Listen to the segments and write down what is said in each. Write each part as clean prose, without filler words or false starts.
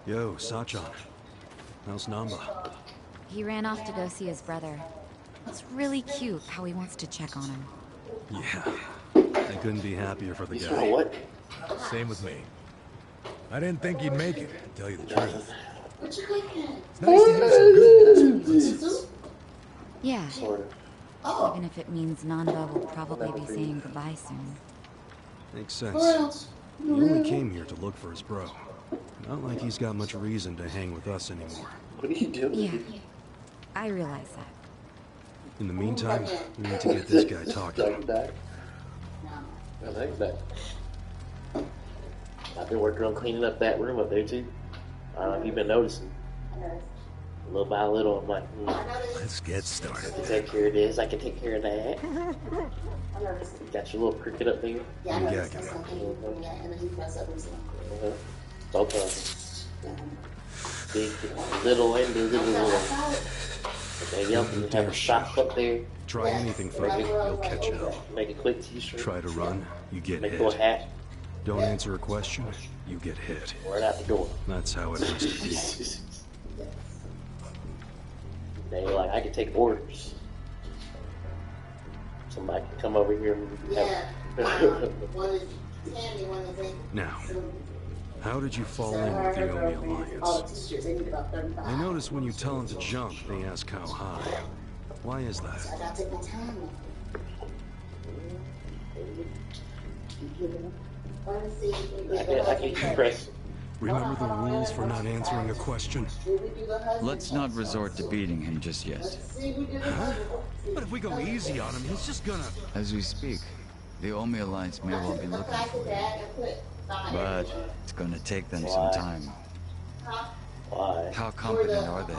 Yo, Sachan. How's Namba? He ran off to go see his brother. It's really cute how he wants to check on him. Yeah. I couldn't be happier for the You guy. saw what? Same with me. I didn't think he'd make it, to tell you the truth. It's nice to hear some good news. Yeah, Sort of. even if it means Nanda will probably be saying goodbye soon. Makes sense. He only came here to look for his bro. Not like he's got much reason to hang with us anymore. What are you doing? Yeah, I realize that. In the meantime, we need to get this guy talking. I like that. I've been working on cleaning up that room up there too. I don't know if you've been noticing. Little by little, I'm like, Let's get started. I can take care of this, I can take care of that. You got your little cricket up there? Yeah, Both of them. Big, little, and the little one. But maybe I'll have a shop up there. Try anything funny, you'll catch hell. Make a quick t-shirt. Try to run, you get Make a little hit. hat. Don't answer a question, you get hit. Right out the door. That's how it has to be. They were like, I can take orders. Somebody can come over here and have... Now, how did you fall in with the Omi Alliance? I notice when you tell them to jump, they ask how high. Why is that? I can compress. Remember the rules for not answering a question? Let's not resort to beating him just yet. Huh? But if we go easy on him, he's just gonna... As we speak, the Omi Alliance may well be looking for you. But it's gonna take them some time. Why? How competent are they?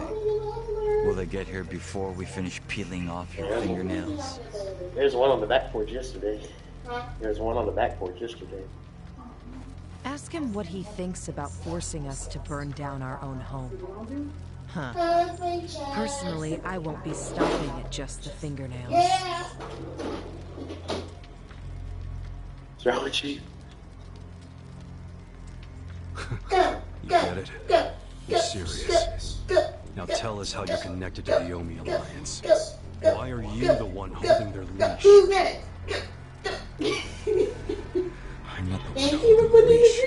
Will they get here before we finish peeling off your fingernails? There's one on the back porch yesterday. There's one on the back porch yesterday. Ask him what he thinks about forcing us to burn down our own home. Huh. Personally, I won't be stopping at just the fingernails. What's wrong with you? You get it? You're serious. Now tell us how you're connected to the Omi Alliance. Why are you the one holding their leash? I'm not the one holding the leash.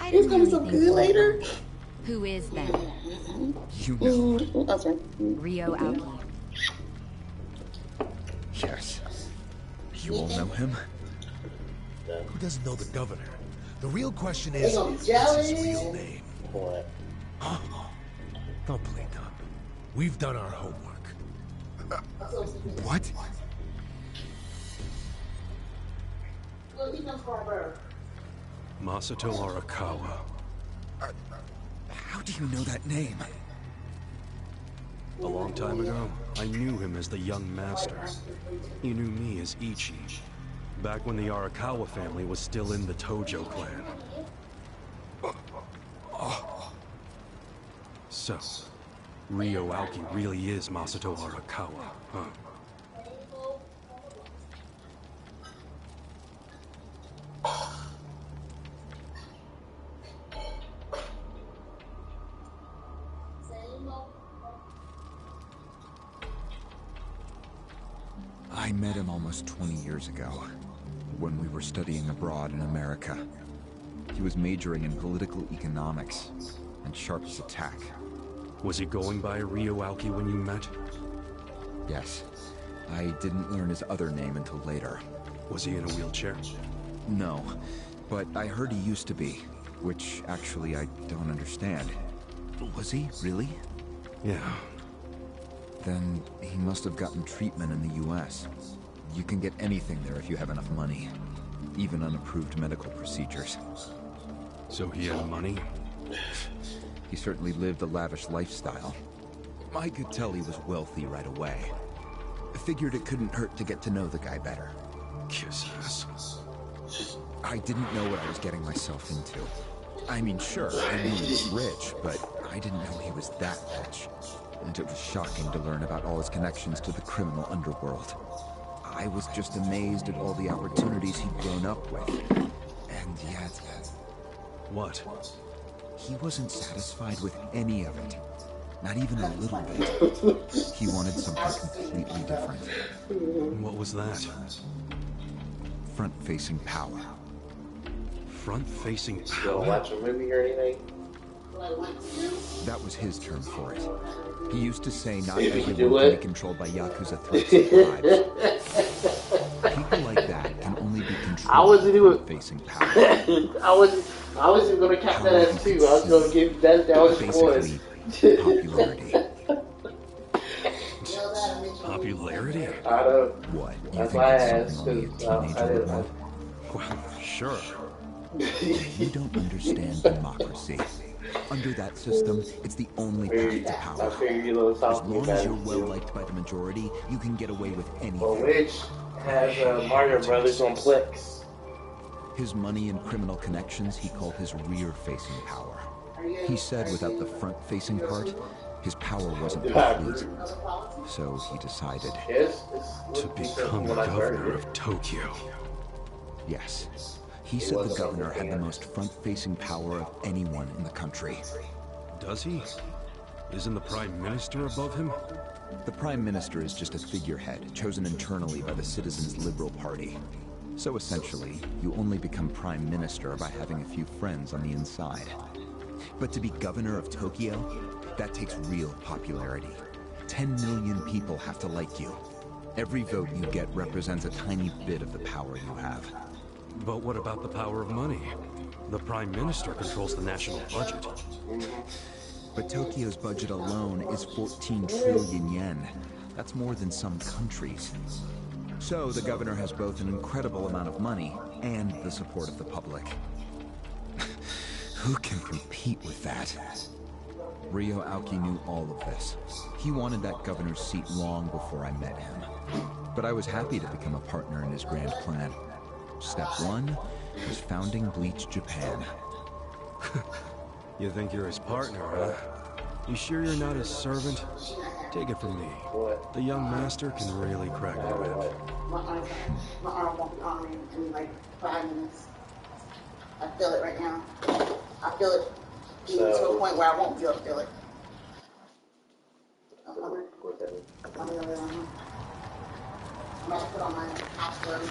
I didn't know anything later. Who is that? You know. Rio Aoki. Yes. You all know him? Who doesn't know the governor? The real question is, what's his real name? What? Don't play dumb. We've done our homework. What? Masato Arakawa. How do you know that name? A long time ago, I knew him as the young master. He knew me as Ichi. Back when the Arakawa family was still in the Tojo clan. So, Rio Aoki really is Masato Arakawa, huh? I met him almost 20 years ago, when we were studying abroad in America. He was majoring in political economics, and sharp as a tack. Was he going by Rio Aoki when you met? Yes. I didn't learn his other name until later. Was he in a wheelchair? No, but I heard he used to be, which actually I don't understand. Was he, really? Yeah. Then he must have gotten treatment in the US. You can get anything there if you have enough money. Even unapproved medical procedures. So he had money? He certainly lived a lavish lifestyle. I could tell he was wealthy right away. Figured it couldn't hurt to get to know the guy better. Kiss ass. I didn't know what I was getting myself into. I mean, sure, I knew he was rich, but I didn't know he was that rich. And it was shocking to learn about all his connections to the criminal underworld. I was just amazed at all the opportunities he'd grown up with. And yet... What? he wasn't satisfied with any of it. Not even a little bit. He wanted something completely different. What was that? Front-facing power. Front-facing Go power? watch a movie or anything? That was his term for it. He used to say not Did you everyone do can it? be controlled by Yakuza threats and bribes. People like that can only be I controlled wasn't by even- front-facing power. I wasn't gonna count that as two. I was gonna give that was one. Basically, popularity. Popularity? I know. What? You That's think why I it's asked, something only a 'cause I teenager would didn't want? Well, sure. You don't understand democracy. Under that system, it's the only path to I power. figured you know As something long about as you're it, well too. liked by the majority, you can get away with Well, anything. Rich has Mario Brothers on Plex. His money and criminal connections he called his rear-facing power. He said without the front-facing part, his power wasn't complete. So he decided, Yes, To become governor of Tokyo. yes. He said the governor had the most front-facing power of anyone in the country. Does he? Isn't the Prime Minister above him? The Prime Minister is just a figurehead, chosen internally by the Citizens' Liberal Party. So essentially, you only become Prime Minister by having a few friends on the inside. But to be governor of Tokyo, that takes real popularity. 10 million people have to like you. Every vote you get represents a tiny bit of the power you have. But what about the power of money? The Prime Minister controls the national budget. But Tokyo's budget alone is 14 trillion yen. That's more than some countries. So the governor has both an incredible amount of money and the support of the public. Who can compete with that? Ryo Aoki knew all of this. He wanted that governor's seat long before I met him. But I was happy to become a partner in his grand plan. Step 1 was founding Bleach Japan. You think you're his partner, huh? You sure you're not his servant? Take it from me. The young master can really crack the whip. My arm won't be on me in like 5 minutes. I feel it right now. I feel it to a point where I won't feel it. I'm gonna put on my house clothes.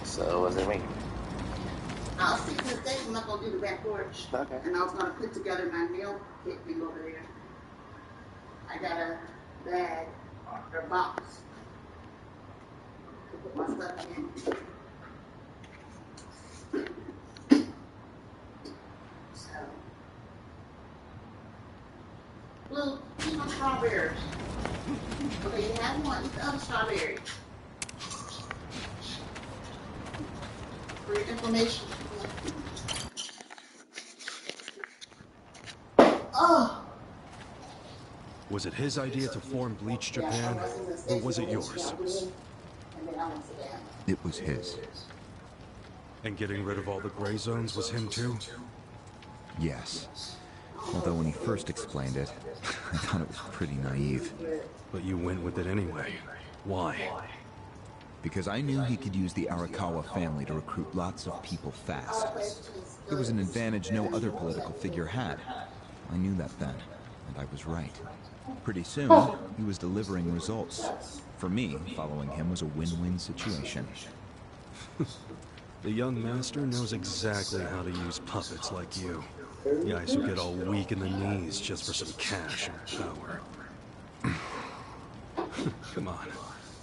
So, what's it mean? I'll see to the stage. I'm not gonna do the back porch. Okay. And I was gonna put together my meal kit thing over there. I got a bag or box to put my stuff in. So, Blue, eat my strawberries. Okay, you have one. Eat the other strawberry. For your information. Oh. Was it his idea to form Bleach Japan, or was it yours? It was his. And getting rid of all the gray zones was him too? Yes. Although when he first explained it, I thought it was pretty naive. But you went with it anyway. Why? Because I knew he could use the Arakawa family to recruit lots of people fast. It was an advantage no other political figure had. I knew that then, and I was right. Pretty soon, he was delivering results. For me, following him was a win-win situation. The young master knows exactly how to use puppets like you. Guys who get all weak in the knees just for some cash and power. Come on.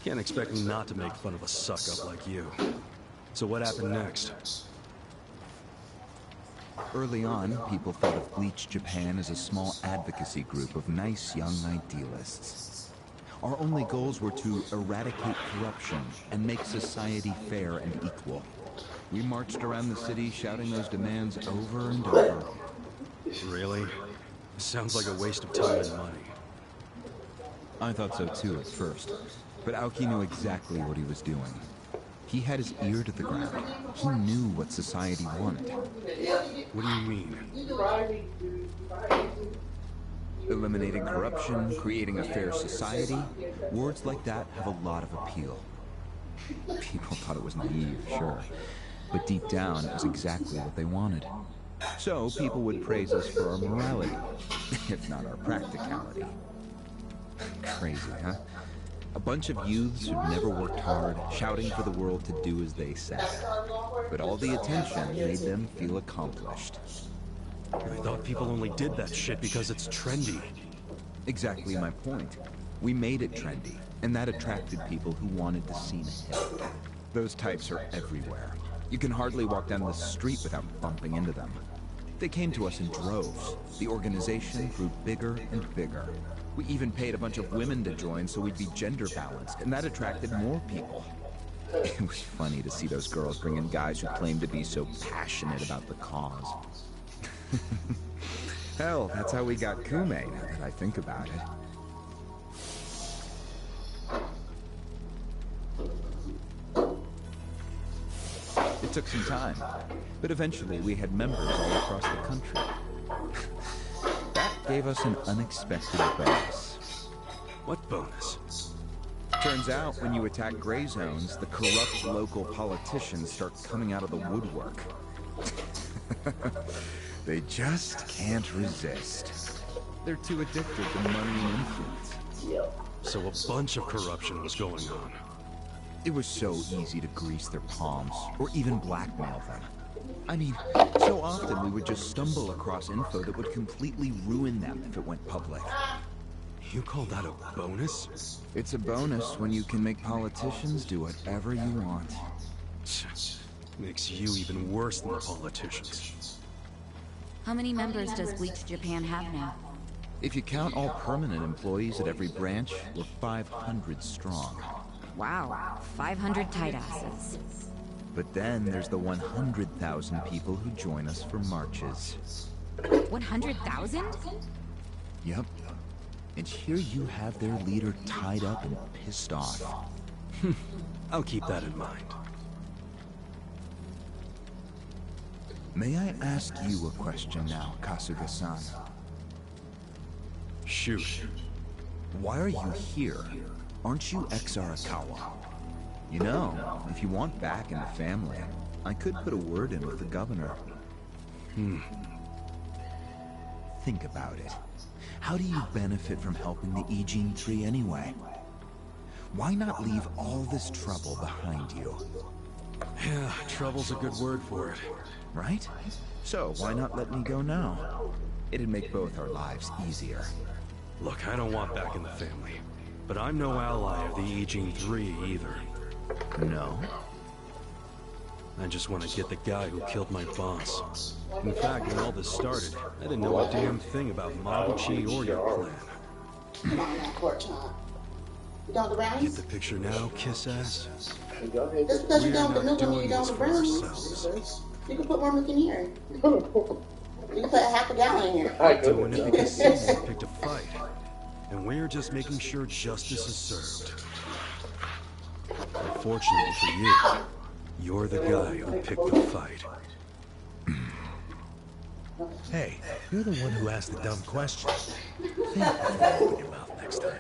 Can't expect me not to make fun of a suck-up like you. So what happened next? Early on, people thought of Bleach Japan as a small advocacy group of nice young idealists. Our only goals were to eradicate corruption and make society fair and equal. We marched around the city shouting those demands over and over. Really? Sounds like a waste of time and money. I thought so too at first, but Aoki knew exactly what he was doing. He had his ear to the ground. He knew what society wanted. What do you mean? Eliminating corruption, creating a fair society, words like that have a lot of appeal. People thought it was naive, sure, But deep down, it was exactly what they wanted. So people would praise us for our morality, if not our practicality. Crazy, huh? A bunch of youths who'd never worked hard, shouting for the world to do as they said. But all the attention made them feel accomplished. I thought people only did that shit because it's trendy. Exactly my point. We made it trendy, and that attracted people who wanted the scene ahead. Those types are everywhere. You can hardly walk down the street without bumping into them. They came to us in droves. The organization grew bigger and bigger. We even paid a bunch of women to join so we'd be gender balanced, and that attracted more people. It was funny to see those girls bring in guys who claimed to be so passionate about the cause. Hell, that's how we got Kume, now that I think about it. It took some time, but eventually we had members all across the country. That gave us an unexpected bonus. What bonus? Turns out, when you attack gray zones, the corrupt local politicians start coming out of the woodwork. They just can't resist. They're too addicted to money and influence. So a bunch of corruption was going on. It was so easy to grease their palms, or even blackmail them. I mean, so often we would just stumble across info that would completely ruin them if it went public. You call that a bonus? It's a bonus when you can make politicians do whatever you want. Makes you even worse than the politicians. How many members does Bleach Japan have now? If you count all permanent employees at every branch, we're 500 strong. Wow, 500 tight asses. But then there's the 100,000 people who join us for marches. 100,000? Yep. And here you have their leader tied up and pissed off. I'll keep that in mind. May I ask you a question now, Kasuga-san? Shoot. Why are you here? Aren't you ex-Arakawa? You know, if you want back in the family, I could put a word in with the governor. Think about it. How do you benefit from helping the Ijin tree anyway? Why not leave all this trouble behind you? Yeah, trouble's a good word for it. Right? So, why not let me go now? It'd make both our lives easier. Look, I don't want back in the family. But I'm no ally of the Ijin 3 either. No? I just want to get the guy who killed my boss. In fact, when all this started, I didn't know a damn thing about Mabuchi or your clan. Come on now, pork chop. You done the brownies? Get the picture now, kiss ass? Just because you done the milk and you done the brownies, you can put more milk in here. You can put half a gallon in here. I'm doing it because someone picked a fight. And we're just making sure justice is served. Unfortunately for you, you're the guy who picked the fight. Hey, you're the one who asked the dumb question. Think before you open your mouth next time.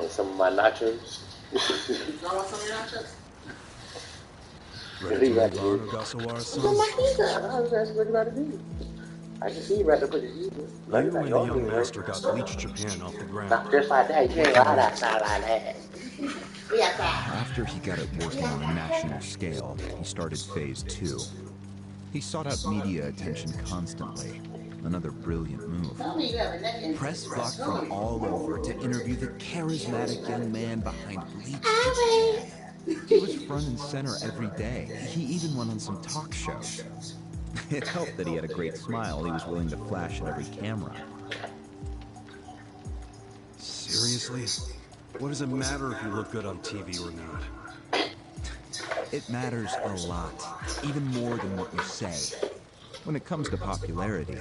Some of my nachos. You want some of your nachos? Ready to move on, Ogasawara-san? Put my pizza. I was asking what you about to do. I can see you ready to put it in. You and the young master got Bleach Japan off the ground. Not just like that. You can't ride outside like that. After he got it working on a national scale, he started Phase 2. He sought out media attention constantly. Another brilliant move. Press flocked from all over to interview the charismatic young man behind Bleach Japan. He was front and center every day. He even went on some talk shows. It helped that he had a great smile he was willing to flash at every camera. Seriously? seriously? What does it matter if you look good on TV or not? It matters a lot, even more than what you say. When it comes to popularity,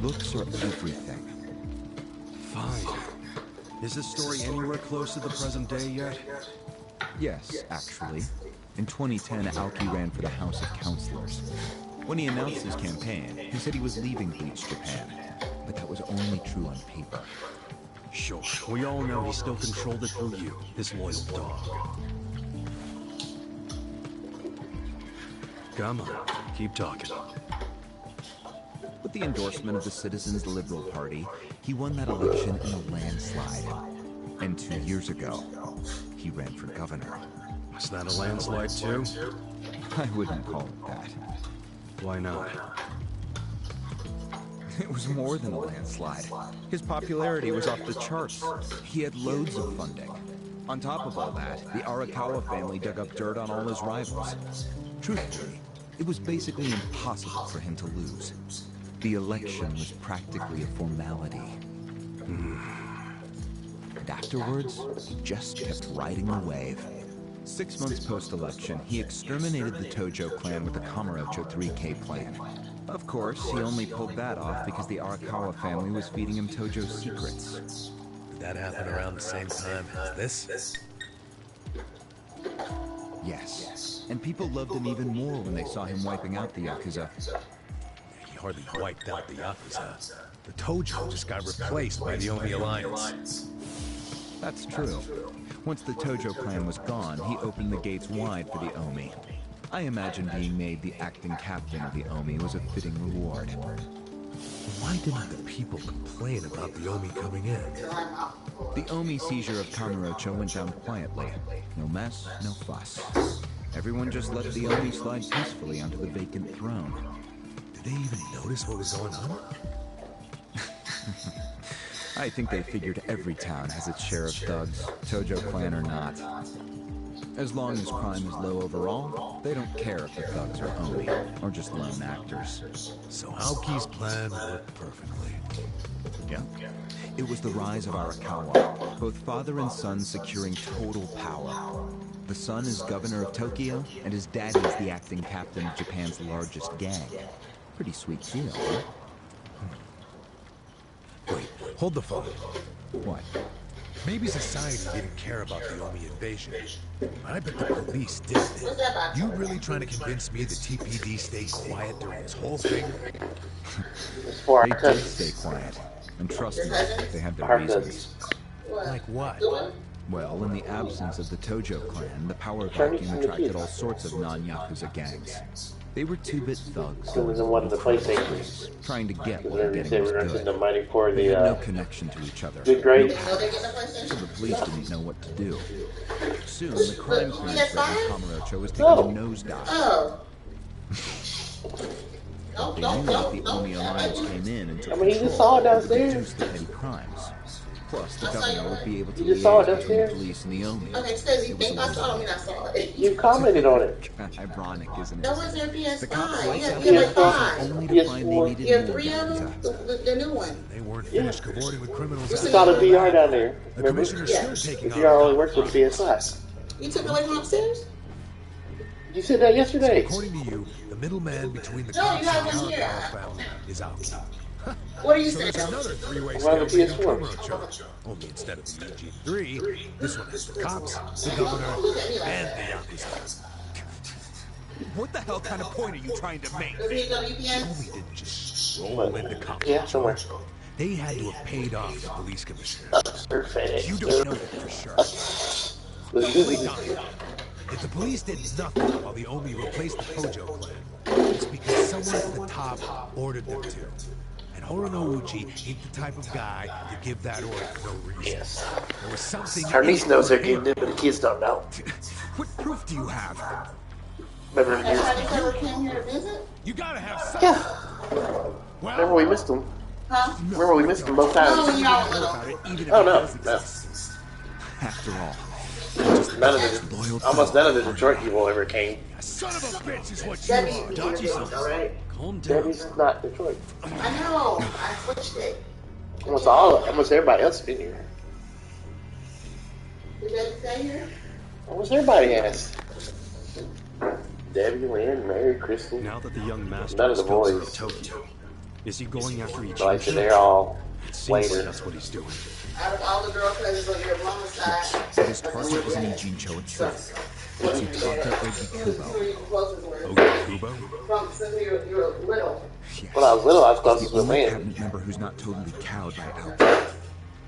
looks are everything. Fine. Is this story anywhere close to the present day yet? Yes, actually. In 2010, Aoki ran for the House of Councilors. When he announced his campaign, he said he was leaving Bleach Japan. But that was only true on paper. Sure, we all know he still controlled it through you, his loyal dog. Come on, keep talking. With the endorsement of the Citizens Liberal Party, he won that election in a landslide. And 2 years ago, he ran for governor. Was that a landslide too? I wouldn't call it that. Why not? It was more than a landslide. His popularity was off the charts. He had loads of funding. On top of all that, the Arakawa family dug up dirt on all his rivals. Truthfully, it was basically impossible for him to lose. The election was practically a formality. And afterwards, he just kept riding the wave. 6 months post-election, he exterminated the Tojo clan with the Kamurocho 3K plan. Of course, he only pulled that off because the Arakawa family was feeding him Tojo secrets. Did that happen around the same time as this? Yes. And people loved him even more when they saw him wiping out the Yakuza. He hardly wiped out the Yakuza. The Tojo just got replaced by the Omi Alliance. That's true. Once the Tojo clan was gone, he opened the gates wide for the Omi. I imagine being made the acting captain of the Omi was a fitting reward. Why didn't the people complain about the Omi coming in? The Omi seizure of Kamurocho went down quietly. No mess, no fuss. Everyone just let the Omi slide peacefully onto the vacant throne. Did they even notice what was going on? I think they figured every town has its share of thugs, Tojo clan or not. As long as crime is low overall, they don't care if the thugs are Omi, or just lone actors. So Aoki's plan worked perfectly. Yeah. It was the rise of Arakawa, both father and son securing total power. The son is governor of Tokyo, and his daddy is the acting captain of Japan's largest gang. Pretty sweet deal, huh? Wait, hold the phone. What? Maybe society didn't care about the Omi invasion, but I bet the police did. You really trying to convince me the TPD stayed quiet during this whole thing? They did stay quiet, and trust me, they had their reasons. Like what? Well, in the absence of the Tojo clan, the power vacuum attracted all sorts of non-Yakuza gangs. They were two-bit thugs, trying to get what getting was good. They had no connection to each other, so the police didn't know what to do. Soon, the crime clearance rate in Kamurocho was taking a nosedive. They knew that the Omi Alliance came in and took control to reduce the petty crimes. Plus, the governor would be able to liaise between the police and the Omi. Okay, because you think I saw it, I saw it. You commented on it. Ironic, isn't it? That was their PS5. The cops You wiped out have the like five. only to find they needed You have more 3 of them? Yakuza. The new one. They weren't finished cavorting with criminals. I saw the VR down there. The Remember? commissioner's still taking The on. VR only works with PS5. You took it away from upstairs? You said that yesterday. According to you, the middleman between the No, cops you and have the one here. Arakawa family is Aoki. What are you So saying? there's another three-way Why the stalemate in PS4? Kamurocho. Only instead of the EG3, this one has the cops, the governor, and the Yakuza. What the hell kind of point are you trying to make? Does he have VPN? Omi didn't just roll into Kamurocho. Yeah, somewhere. They had to have paid off the police commissioner. You don't know that for sure. Wait, Don. If the police did nothing while the Omi replaced the Tojo clan, it's because someone at the top ordered them to. And Horonouchi ain't the type of guy to give that order for no reason. Yes. There was something. Our niece knows they're getting it, but the kids don't know. What proof do you have? Remember, That's why they never came here to visit? You gotta have something. yeah. Well, Remember we missed them. Huh? Remember we missed them both Oh, when times. y'all were little. Even if Oh it no, does no. exist. After all, None of the, almost none of the Detroit people ever came. son of a bitch is what you Debbie are. used to be all right? Calm down. Debbie's not Detroit. I know. I switched it. Almost everybody else been here. Did they stay here? What's everybody asked? Debbie, Lynn, Mary, Crystal. Now that the young master None of is the closer boys. to Tokyo, is he going after each Like they're all It seems like later. that's what he's doing. Out of all the girl cousins on your mama's side, But his target wasn't Ijincho itself. It's Utaka Ogikubo. who you closest with? Kubo? From since you were little. Yes. When I was little, I was He's closest the with only Lynn. cabinet member who's not totally cowed by Aoki.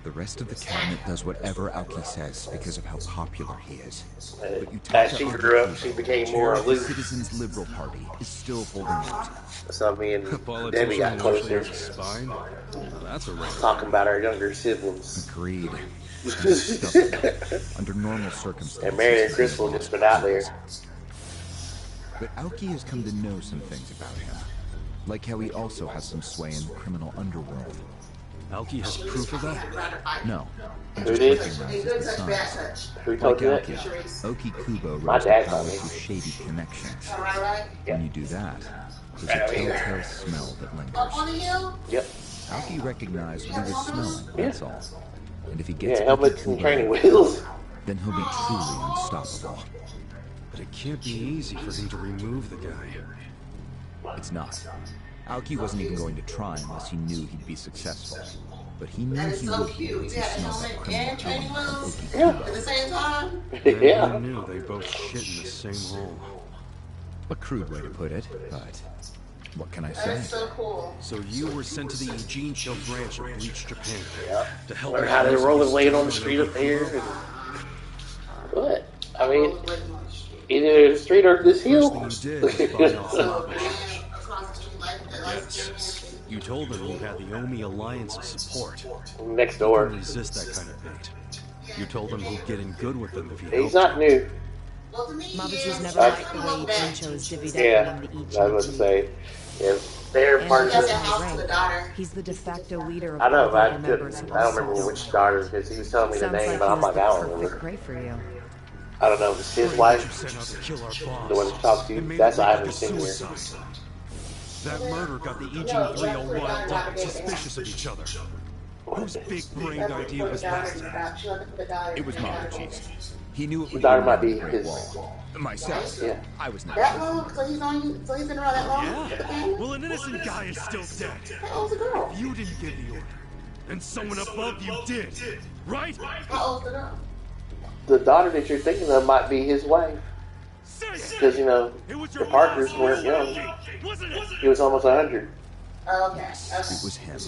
The rest of the cabinet does whatever Aoki says because of how popular he is. But As she grew up, she became more the aloof. Citizens Liberal Party is still holding out. So me and A Debbie politician got who actually closer, has a spine? Now that's a rare. talking about our younger siblings. Agreed. Under normal circumstances. And Mary and Crystal just been out there. But Aoki has come to know some things about him. Like how he also has some sway in the criminal underworld. Aoki has proof of that? No. Who Just did? recognizes Good the touch, bad signs. touch. Who Like told you that? Aoki, Ogikubo My rose to dad power told me. through shady connections. Alright? When you do that, there's a telltale smell that Up lingers. on the hill? Yep. Aoki recognized what he was smelling, that's all. And if he gets Yeah, helmets and Ogikubo, training wheels. then he'll be truly unstoppable. But it can't be easy for him to remove the guy. It's not. Aoki wasn't even going to try unless he knew he'd be successful. But he knew That is he so would be cute. once You he had a smelled that helmet criminal and training element from wheels Yeah. at the Ogikubo. same time? And Yeah. who knew they both shit in the same hole? A crude way to put it, but what can I That say? is so cool. So you were sent to the Ijincho branch of Bleach Japan to help Learn how to those rollerblade who on the stand street up there. Ogikubo? What? I mean, either the street or this hill. First thing you did was buy off Mabuchi. Across the street, like You told them you had the Omi Alliance's support. Next You door. couldn't resist that kind of bait. You told them he'd get in good with them if you He's helped. not new. Mabuchi's never liked the way Ijincho is divvied up Yeah, among the I was about to Ijincho. say. Yeah, they're And part of because the. of house his to the rank, daughter. he's the de facto leader of I know, all but I the other members couldn't. who I don't also remember don't. which daughters because he was telling me the Sounds name, like but he I'm was like, the I don't perfect remember. prey for you. I don't know if it's his You wife, sent out to kill our boss. the one that talks to you. and made That's it I look haven't like a seen here. suicide. That murder got the Ijin 3 all riled up and suspicious of each other. Whose big-brained idea was that? It was Mabuchi's. He knew it would Daughter go might around be the Great his. Wall. Myself, Yeah. I was not That sure. long? So he's on you? So he's been around that long? With the Yeah. family? Well, an innocent guy is still dead. How old's the girl? You didn't give the order. And someone above you did. Right? How old's the girl? The daughter that you're thinking of might be his wife. Say it. Because, you know, It was the your Parkers boss, weren't young. wasn't it? He was almost 100. Oh, okay. It was him.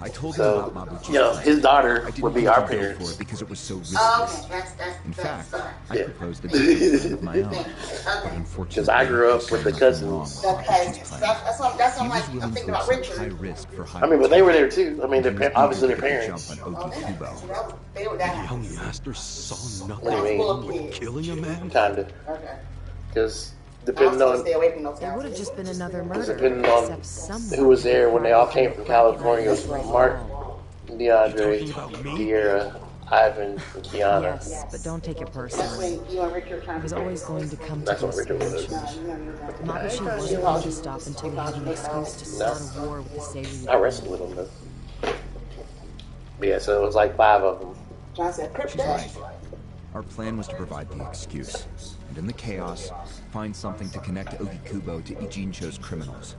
I told him So, about Mabuchi's you know, plan. his daughter I didn't would be want our to go parents. for it because it was so risky. Oh, okay. In fact, I Yeah. proposed a different plan of my own. But Okay. unfortunately, Because I grew up with the nothing cousins. wrong with Okay. Mabuchi's plan. That's what He I'm was like, I'm willing thinking to about accept high Richard. risk for high I mean, but they were there too. I mean, He was they're obviously their eager to parents. jump on Oh, yeah. Ogikubo. So they were that Young house. master saw nothing What do you mean? wrong with killing a man. Kinda. Okay. Because I'm depending supposed to on stay away from those It would have houses. just been another murder, depending on except someone who was there when they all came from could have California, it was recognized Mark, You DeAndre, talking about me? De'Ara, Ivan, and Kiana. Yes, but don't take it That's personally. when you and Richard I trying was to always going to come to That's what this Richard was. eventually. No, you know, Mabuchi wasn't going to stop until he had an excuse to start a war with the Seiryuan. I wrestled with them though. But yeah, so it was like 5 of them. John said, Crip She's Dash. right. Our plan was to provide the excuse, and in the chaos, find something to connect Ogikubo to Ijincho's criminals.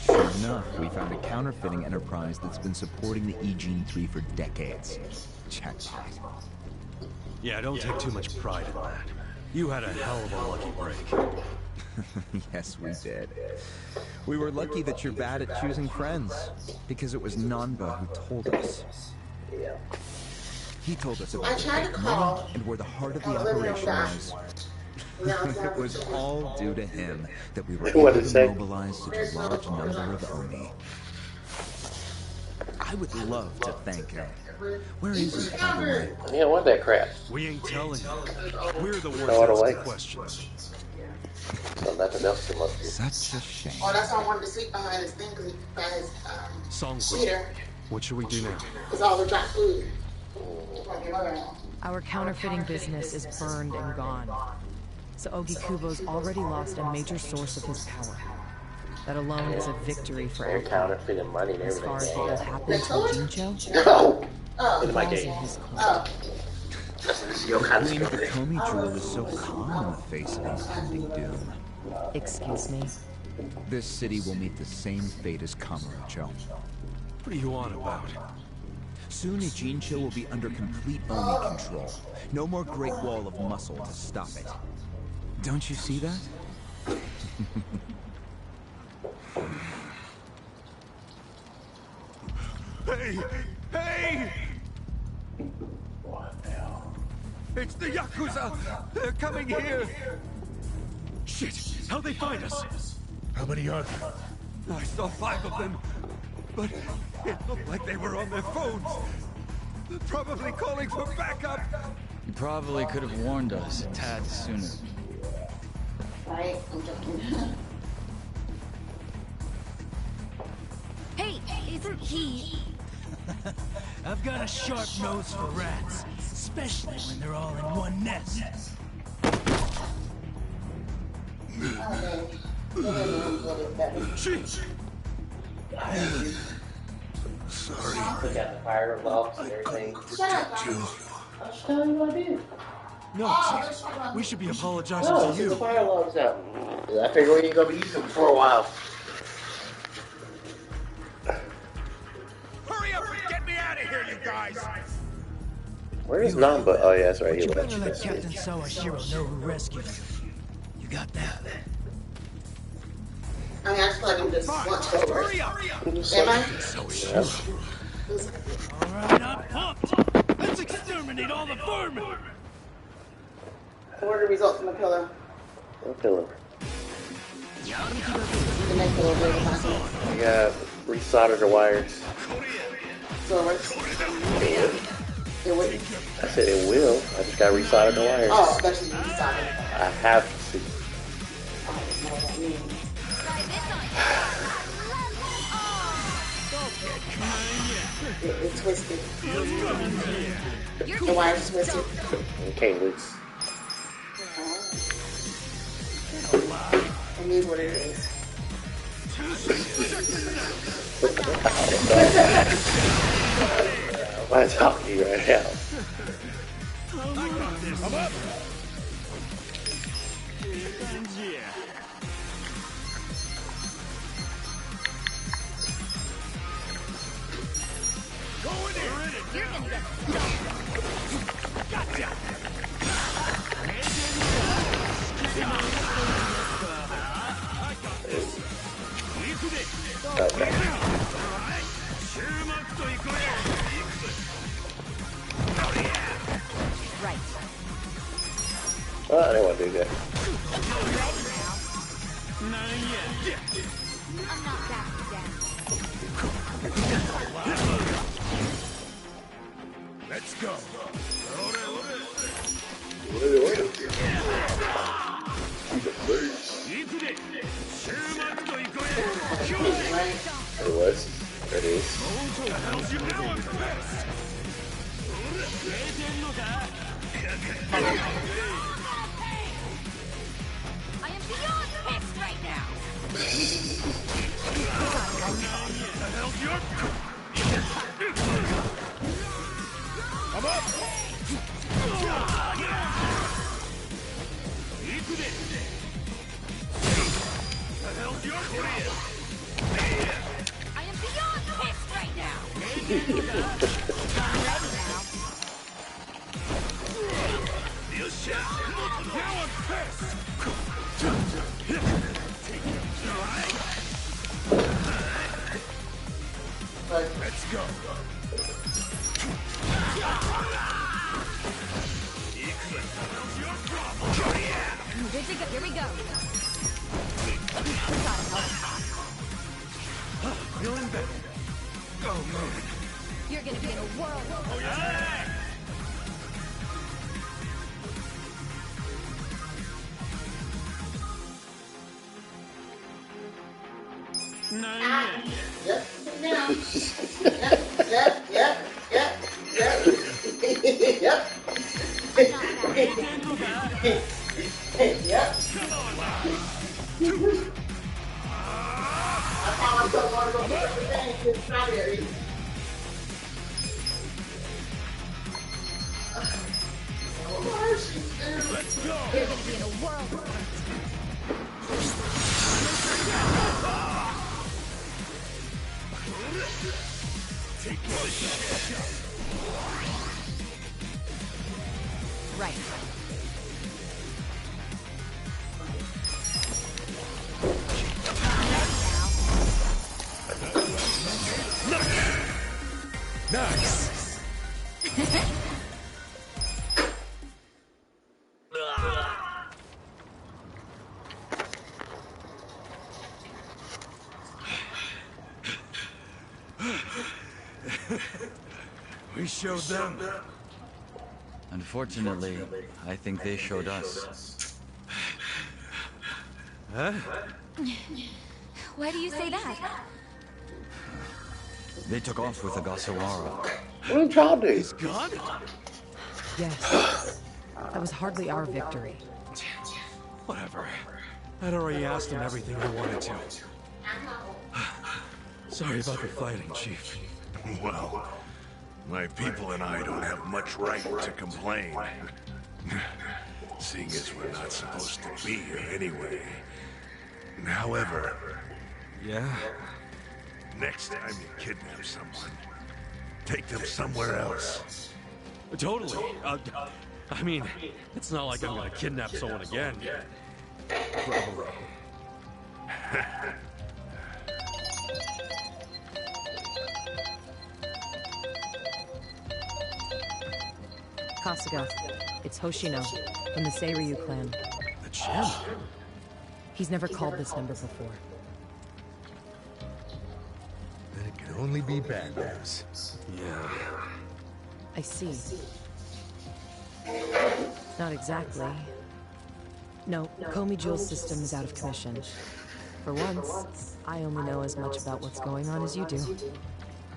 Sure enough, we found a counterfeiting enterprise that's been supporting the Ijin 3 for decades. Jackpot. Yeah, don't take too much pride in that. You had a hell of a lucky break. Yes, we did. We were lucky that you're bad at choosing friends, because it was Nanba who told us. He told us I about the tried to fake call. money and where the heart of the Oh, let me know operation that. was. No, it's It not. was all due to him that we were What able did it to say? mobilize such a large number of Oni. I would love to thank him. Where is he, by the way? Yeah, what that crap? We ain't telling you. We're the ones Throw it away. asking questions. So nothing else came up here. Such a shame. Oh, that's why I wanted to sleep behind his thing, because his Song heater, what should we do now? because all the dry food. Like your mother now. Our counterfeiting business is burned and gone. So Ogikubo's already lost a major source of his power. That alone is a victory for They're Aoki. counterfeiting money and As far as everything. what will happen to Ijincho, No! Oh, Into my falls in game. his court. oh. Yo, I mean, the Comey jewel is so calm in the face of impending doom. Excuse me. This city will meet the same fate as Kamurocho. What are you on about? Soon, Ijincho will be under complete Omi control. No more Great Wall of Muscle to stop it. Don't you see that? Hey! Hey! What the hell? It's the Yakuza! They're coming here! Shit! How'd they find us? How many are there? I saw 5 of them, but it looked like they were on their phones. Probably calling for backup. You probably could have warned us a tad sooner. Right? I'm joking. Hey, isn't he? I've got a sharp nose for rats, especially when they're all in one nest. Shit! We got the fire alarms and everything. Shut you. What the hell you want to do? No, Chief. We should be apologizing No, to it's the you. fire alarms out. I figure we ain't gonna be using them for a while. Hurry up and get me out of here, you guys! Where is Namba? Oh yeah, that's right. But He you left better you let this Captain week. Sawashiro know who rescued you. You got that? I mean, I just feel like I'm just slunched over. Hurry up! Am I? Yeah. Alright, I'm pumped! Let's exterminate all the vermin! What are the results from the pillow? What pillow? The next little bit of my I got resoldered the wires. So it works. It wouldn't. I said it will. I just got resoldered the wires. Oh, that's just decided. I have to. I don't know what that means. It's twisted. The wire's twisted. It came loose. It means what it is. Why am I talking to you right now? I'm up! Go in there! You're gonna get stuck. Gotcha! Okay. Right. Oh, I didn't want to do that. I'm not backing down. Let's go! It was. It is. I am beyond pissed right now. I'm up! I am beyond pissed right now. Let's go! Good to go. Here we go. Feeling better. Oh, man. You're gonna be in a whirl. Yep. Now. Yep. Yep. I found myself wanting to go get everything and get strawberries. Take this. Right. Nice. We showed them. Unfortunately, I think they showed us. Huh? Why do you say that? They took off with the Gasawara. What did y'all do? He's gone? Yes. That was hardly our victory. Whatever. I'd already asked him everything I wanted to. Sorry about the fighting, Chief. Well, my people and I don't have much right to complain. Seeing as we're not supposed to be here anyway. However, Yeah? next time you kidnap someone, take them somewhere else. Totally. I mean, it's not like I'm gonna kidnap someone again. Probably. Kasuga, it's Hoshino from the Seiryu clan. The chairman? He's never called this number before. Then it can only be bad news. Yeah. I see. Not exactly. No, Komi Jewel's system is out of commission. For once, I only know as much about what's going on as you do.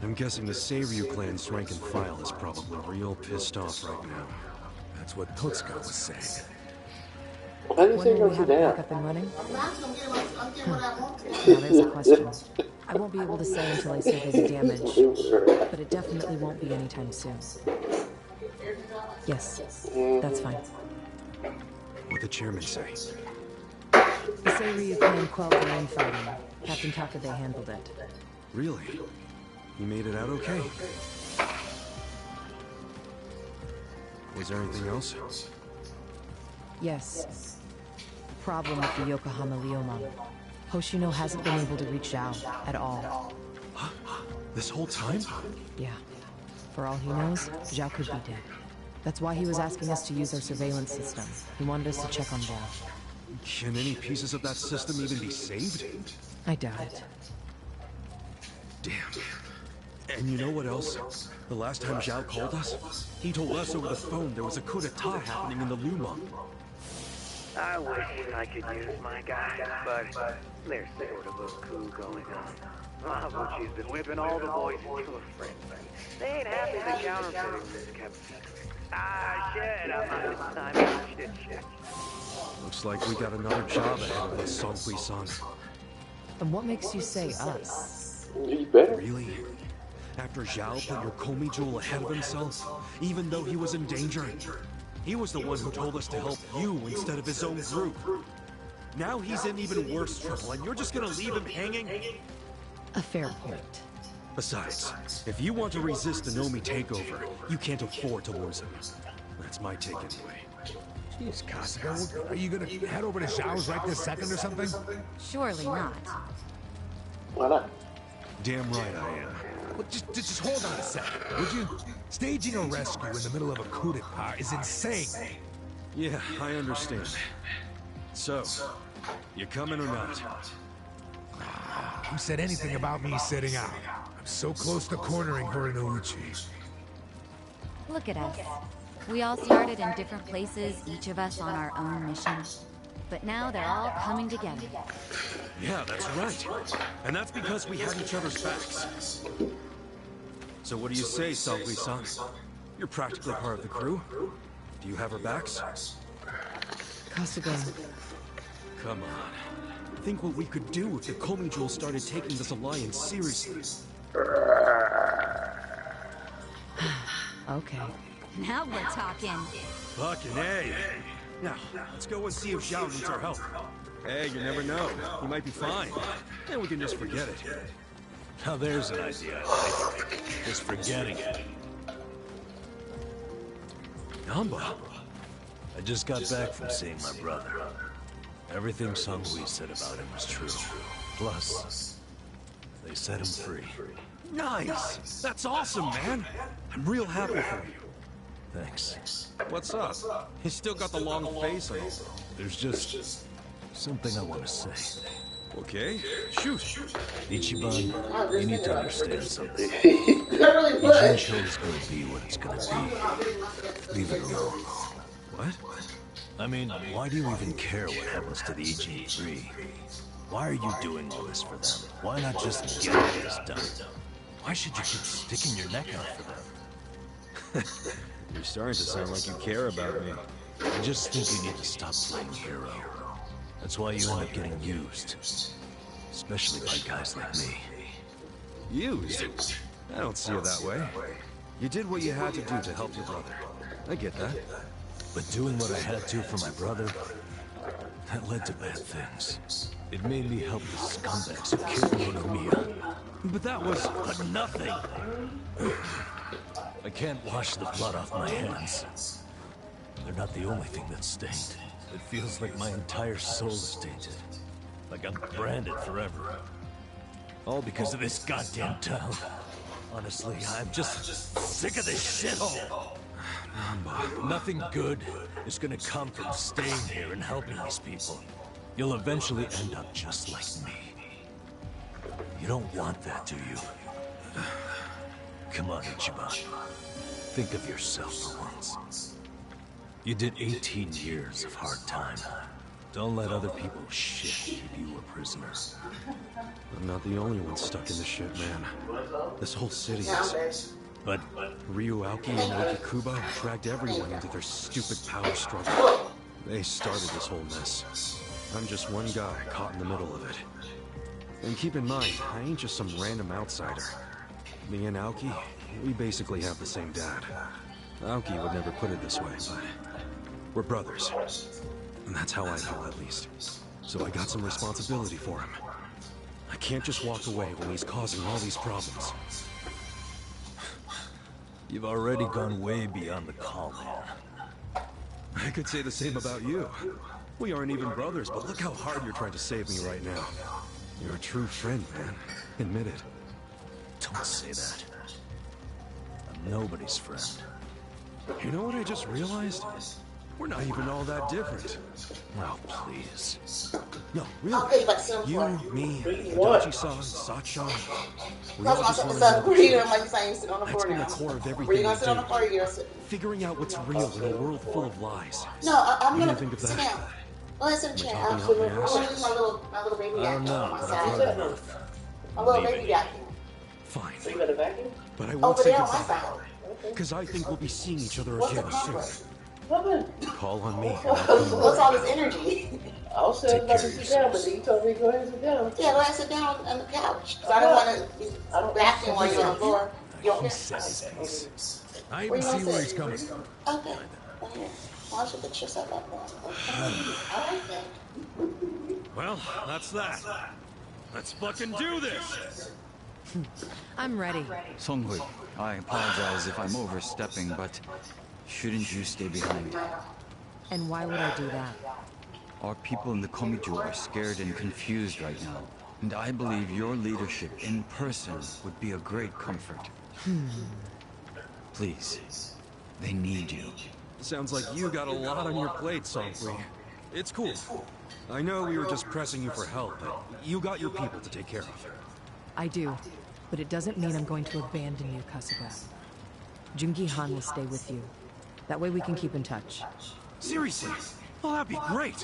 I'm guessing the Seiryu clan's rank and file is probably real pissed off right now. That's what Totsuka was saying. How do you say When go will we sit have it down? back up and running? I'm not gonna get what I want to. Now there's a question. I won't be able to say until I survey the damage, but it definitely won't be anytime soon. Yes, that's fine. What'd the chairman say? The Seiryu clan quelled their own fighting. Captain Takabe handled it. Really? He made it out okay? Was there anything else? Yes. The problem with the Yokohama Ryoma. Hoshino hasn't been able to reach Zhao at all. This whole time? Yeah. For all he knows, Zhao could be dead. That's why he was asking us to use our surveillance system. He wanted us to check on Zhao. Can any pieces of that system even be saved? I doubt it. Damn. And you know what else? The last time Zhao called us, he told us over the phone there was a coup d'etat happening in the Lumon. I wish I could use my guy, but there's sort of a coup going on. Mabuchi's been whipping all the boys into a frenzy. They ain't happy the counterfeiting this kept secret. Ah, shit, I'm not shit. Looks like we got another job ahead of us, Song-Kui-san. And what makes you say us? You better. Really? After Zhao put your Komi Jewel ahead of himself, even though he was in danger? He was the one who told us to help you instead of his own group. Now he's in even worse trouble, and you're just gonna leave him hanging? A fair point. Besides, if you want to resist the Nomi takeover, you can't afford to lose him. That's my take anyway. Jeez, Kasuga, are you gonna head over to Zhao's right this second or something? Surely not. Why not? Damn right I am. Well, just hold on a second, would you? Staging a rescue in the middle of a coup d'etat is insane. Yeah, I understand. So, you coming or not? Who said anything about me sitting out? I'm so close to cornering Horinouchi. Look at us. We all started in different places, each of us on our own mission. But now they're all coming together. Yeah, that's right. And that's because we had each other's backs. So what do you say, Song-Kui-san? You're practically part of the crew. Do you have our backs? Kasuga, Come on. Think what we could do if the Komi Jewel started taking this alliance seriously. okay. Now we're talking. Fucking A. Now, let's go and see if Zhao needs our help. Hey, you never know. He might be fine. And we can just forget it. Now there's an idea. Just forgetting it. Yamba. I just got back from seeing my brother. Everything Song-Hui said about him was true. Plus, they set him free. Nice! That's awesome, man! I'm real happy for you. Thanks. What's up? He's still got the long face and all. There's just something I want to say. Okay, shoot. Ichiban, you need to understand something. They're really Eugene good. Show is going to be what it's going to be. Leave it alone. What? I mean, why do you even care what happens to the EG3? Why are you doing all this for them? Why not just get this done? Why should you keep sticking your neck out for them? You're starting to sound like you care about me. I just think you need to stop playing hero. That's why you end up getting used. Especially by guys like me. Used? I don't see it that way. You did what you had to do to help your brother. I get that. But doing what I had to for my brother, that led to bad things. It made me help the scumbags who killed Monomiya. But that was... But nothing! I can't wash the blood off my hands. They're not the only thing that's stained. It feels like my entire soul is tainted. Like I'm branded forever. All because of this goddamn town. Honestly, I'm just sick of this shithole. Nothing good is gonna come from staying here and helping these people. You'll eventually end up just like me. You don't want that, do you? Come on, Ichiban. Think of yourself for once. You did 18 years of hard time. Don't let other people's shit keep you a prisoner. I'm not the only one stuck in this shit, man. This whole city is... But Ryu Aoki and Okikubo dragged everyone into their stupid power struggle. They started this whole mess. I'm just one guy caught in the middle of it. And keep in mind, I ain't just some random outsider. Me and Aoki, we basically have the same dad. Aoki would never put it this way, but we're brothers. And that's how I feel, at least. So I got some responsibility for him. I can't just walk away when he's causing all these problems. you've already gone way beyond the call, man. I could say the same about you. We aren't even brothers, but look how hard you're trying to save me right now. You're a true friend, man. Admit it. Don't say that. I'm nobody's friend. You know what I just realized? We're not even all that different. Oh, please. No, I'll pay really. by some You, for me, What? Adachi-san, Sachan. We That's all my just want to son. know Where the you truth. gonna like saying sit on the That's floor been now? the core of Where you everything gonna we sit on the do. floor? You gonna sit? Figuring out what's real in a world full of lies. No, I'm You gonna didn't think of sit that? down. Go ahead, sit in the chair. talking I'm out gonna my ass? use my little baby I vacuum don't know, on my but I've heard side. enough. My little Leave baby it. vacuum. Fine. So you got a vacuum? But I won't Over say there on my goodbye. side. Because I think we'll be seeing each other What's the again soon. conflict? Nothing. Call on me. What's all this energy? I was saying about to sit down, but then you told me to go ahead and sit down. Yeah, go ahead and sit down on the couch. So I don't want to vacuum while you're on the floor. You He okay? said his piece. I Where even you see gonna where sit? he's coming. Okay. Go ahead. Why don't you put yourself up there? I like that. Well, that's that. Let's fucking do this! I'm ready. Song-Hui, I apologize if I'm overstepping, but shouldn't you stay behind? And why would I do that? Our people in the Komijo are scared and confused right now, and I believe your leadership in person would be a great comfort. Please, they need you. Sounds like you got a lot on your plate, Song-Hui. It's cool. I know we were just pressing you for help, but you got your people to take care of. I do, but it doesn't mean I'm going to abandon you, Kasuga. Jungi Han will stay with you. That way we can keep in touch. Seriously? Oh, that'd be great!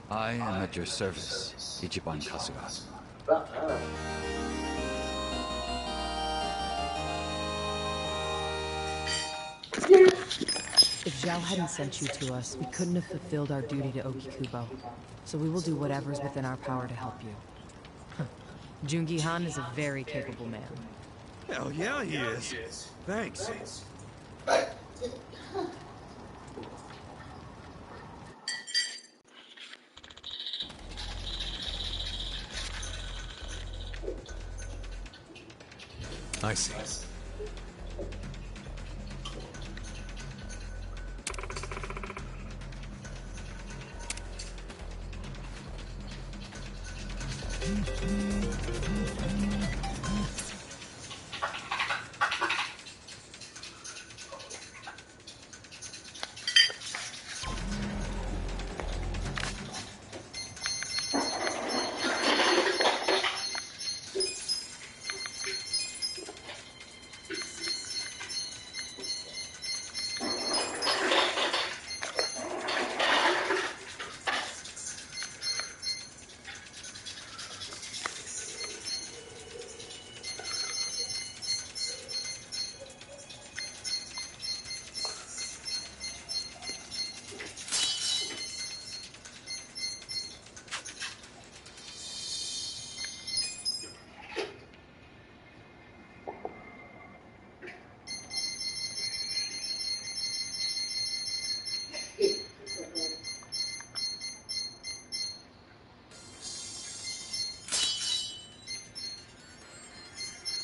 I am at your service, Ichiban Kasuga. If Zhao hadn't sent you to us, we couldn't have fulfilled our duty to Okikubo. So we will do whatever's within our power to help you. Jungi Han is a very capable man. Hell yeah, he is. Thanks. I see.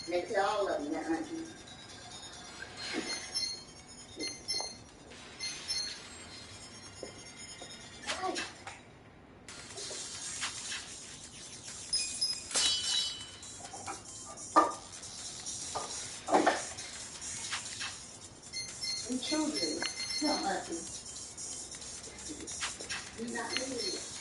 Make it all of them, that auntie. And children. No, auntie. Do not leave.